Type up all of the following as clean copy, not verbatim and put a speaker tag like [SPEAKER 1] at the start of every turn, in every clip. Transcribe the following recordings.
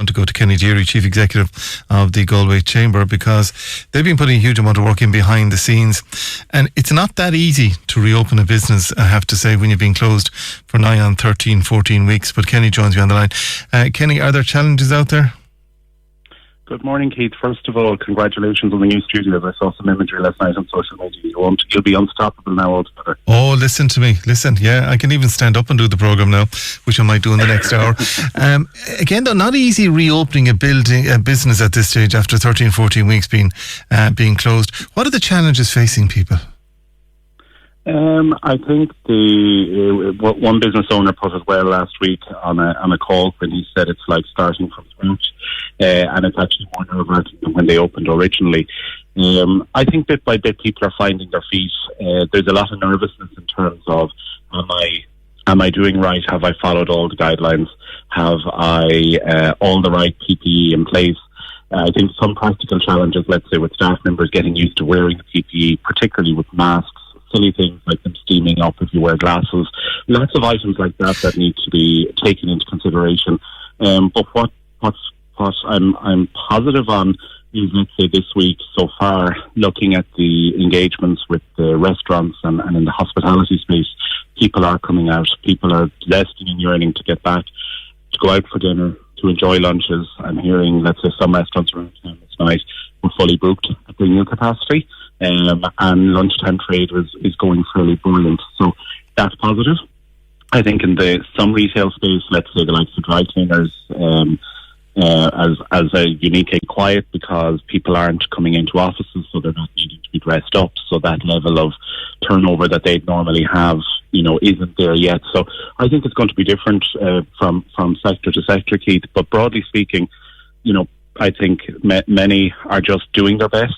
[SPEAKER 1] want to go to Kenny Deery, Chief Executive of the Galway Chamber, because they've been putting a huge amount of work in behind the scenes, and it's not that easy to reopen a business, I have to say, when you've been closed for nigh on 13, 14 weeks. But Kenny joins me on the line. Kenny, are there challenges out there?
[SPEAKER 2] Good morning, Keith. First of all, congratulations on the new studio. I saw some imagery last night on social media. You'll be unstoppable now altogether.
[SPEAKER 1] Oh, listen to me. Listen, yeah, I can even stand up and do the programme now, which I might do in the next hour. Again, though, not easy reopening a business at this stage after 13, 14 weeks being closed. What are the challenges facing people?
[SPEAKER 2] I think one business owner put it well last week on a call when he said it's like starting from scratch, and it's actually more nerve-wracking than when they opened originally. I think bit by bit people are finding their feet. There's a lot of nervousness in terms of am I doing right? Have I followed all the guidelines? Have I all the right PPE in place? I think some practical challenges, let's say with staff members getting used to wearing the PPE, particularly with masks, silly things like them steaming up if you wear glasses, lots of items like that need to be taken into consideration. But what I'm positive on is, let's say this week so far, looking at the engagements with the restaurants and in the hospitality space, people are coming out. People are zesting and yearning to get back, to go out for dinner, to enjoy lunches. I'm hearing, let's say, some restaurants around town this night were fully booked at their new capacity. And lunchtime trade is going fairly buoyant. So that's positive. I think in some retail space, let's say the likes of dry cleaners, as a unique and quiet, because people aren't coming into offices, so they're not needing to be dressed up. So that level of turnover that they'd normally have, isn't there yet. So I think it's going to be different from sector to sector, Keith. But broadly speaking, I think many are just doing their best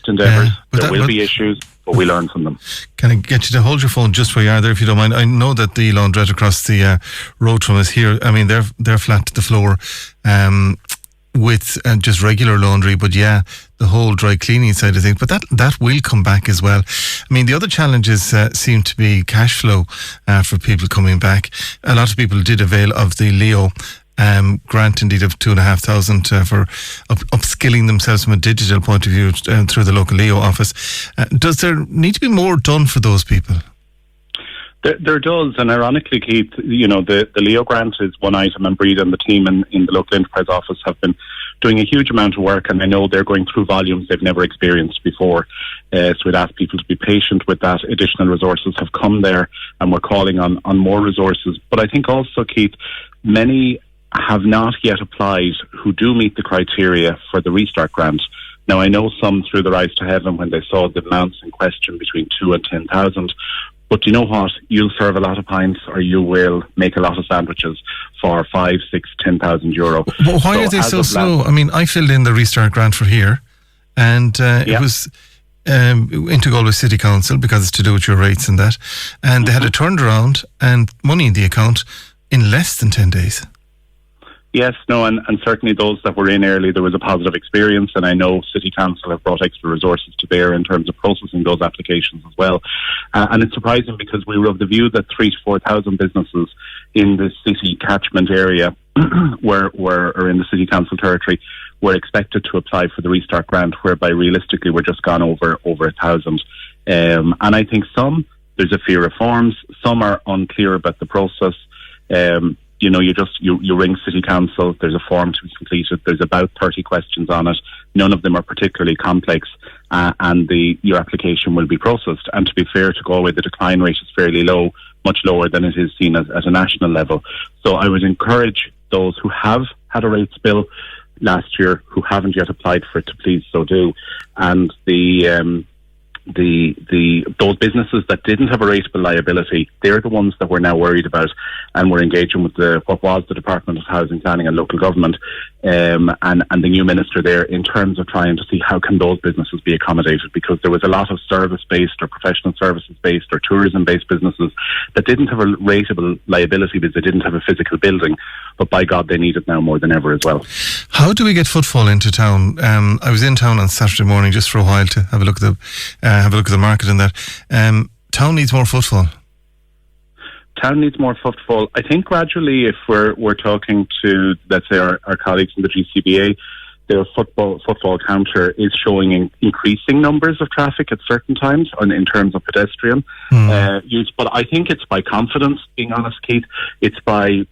[SPEAKER 2] endeavours. There will be issues, but we learn from them.
[SPEAKER 1] Can I get you to hold your phone just where you are there, if you don't mind? I know that the laundrette across the road from us here, I mean, they're flat to the floor with just regular laundry, but yeah, the whole dry cleaning side of things. But that will come back as well. I mean, the other challenges seem to be cash flow for people coming back. A lot of people did avail of the Leo grant, indeed, of 2,500 for upskilling themselves from a digital point of view through the local Leo office. Does there need to be more done for those people?
[SPEAKER 2] There does, and ironically, Keith, the Leo grant is one item, and Breed and the team in the local enterprise office have been doing a huge amount of work, and I know they're going through volumes they've never experienced before. So we'd ask people to be patient with that. Additional resources have come there, and we're calling on more resources. But I think also, Keith, many have not yet applied who do meet the criteria for the Restart grant. Now, I know some threw their eyes to heaven when they saw the amounts in question between 2,000 and 10,000. But you know what? You'll serve a lot of pints, or you will make a lot of sandwiches for 5, 6, 10,000 euro.
[SPEAKER 1] But why are they so slow? I mean, I filled in the Restart grant for here, and it was into Galway City Council, because it's to do with your rates and that. And they had it turned around and money in the account in less than 10 days.
[SPEAKER 2] Yes, no, and certainly those that were in early, there was a positive experience, and I know City Council have brought extra resources to bear in terms of processing those applications as well. And it's surprising, because we were of the view that 3,000 to 4,000 businesses in the city catchment area or in the City Council territory were expected to apply for the Restart grant, whereby realistically we're just gone over 1,000. And I think there's a fear of forms, some are unclear about the process. You ring City Council, there's a form to be completed, there's about 30 questions on it, none of them are particularly complex, and your application will be processed. And to be fair to Galway, the decline rate is fairly low, much lower than it is seen at a national level. So I would encourage those who have had a rates bill last year, who haven't yet applied for it, to please so do. And those businesses that didn't have a rateable liability, they're the ones that we're now worried about, and we're engaging with what was the Department of Housing, Planning and Local Government, and the new minister there, in terms of trying to see how can those businesses be accommodated, because there was a lot of service-based or professional services-based or tourism-based businesses that didn't have a rateable liability because they didn't have a physical building, but by God, they need it now more than ever as well.
[SPEAKER 1] How do we get footfall into town? I was in town on Saturday morning just for a while to have a look at the market and that. Town needs more footfall.
[SPEAKER 2] town needs more footfall. I think gradually, if we're talking to, let's say, our colleagues in the GCBA, their footfall counter is showing increasing numbers of traffic at certain times in terms of pedestrian use. But I think it's by confidence, being honest, Keith. It's by,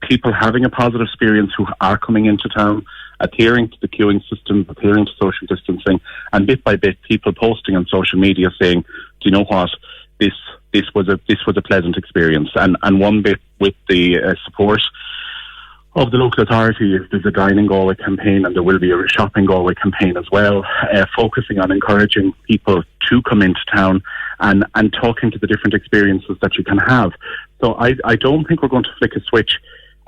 [SPEAKER 2] people having a positive experience who are coming into town, adhering to the queuing system, adhering to social distancing, and bit by bit, people posting on social media saying, do you know what, this was a pleasant experience. And one bit with the support of the local authority is there's a Dine in Galway campaign, and there will be a Shop in Galway campaign as well, focusing on encouraging people to come into town and talking to the different experiences that you can have. So I don't think we're going to flick a switch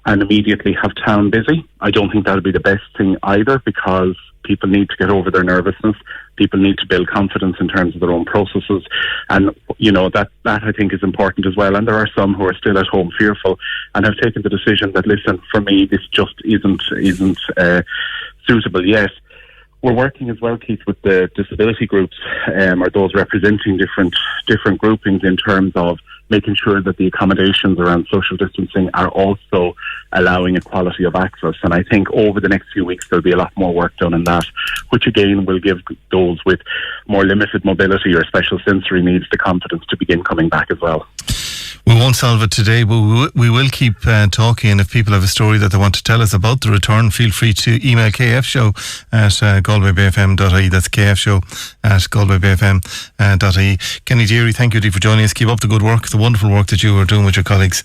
[SPEAKER 2] and immediately have town busy. I don't think that'll be the best thing either, because people need to get over their nervousness. People need to build confidence in terms of their own processes. And, that I think is important as well. And there are some who are still at home fearful and have taken the decision that, listen, for me, this just isn't suitable yet. We're working as well, Keith, with the disability groups, or those representing different groupings, in terms of making sure that the accommodations around social distancing are also allowing equality of access. And I think over the next few weeks there'll be a lot more work done in that, which again will give those with more limited mobility or special sensory needs the confidence to begin coming back as well.
[SPEAKER 1] We won't solve it today, but we will keep talking. And if people have a story that they want to tell us about the return, feel free to email kfshow at galwaybfm.ie. That's kfshow at galwaybfm.ie. Kenny Deery, thank you for joining us. Keep up the good work, the wonderful work that you are doing with your colleagues.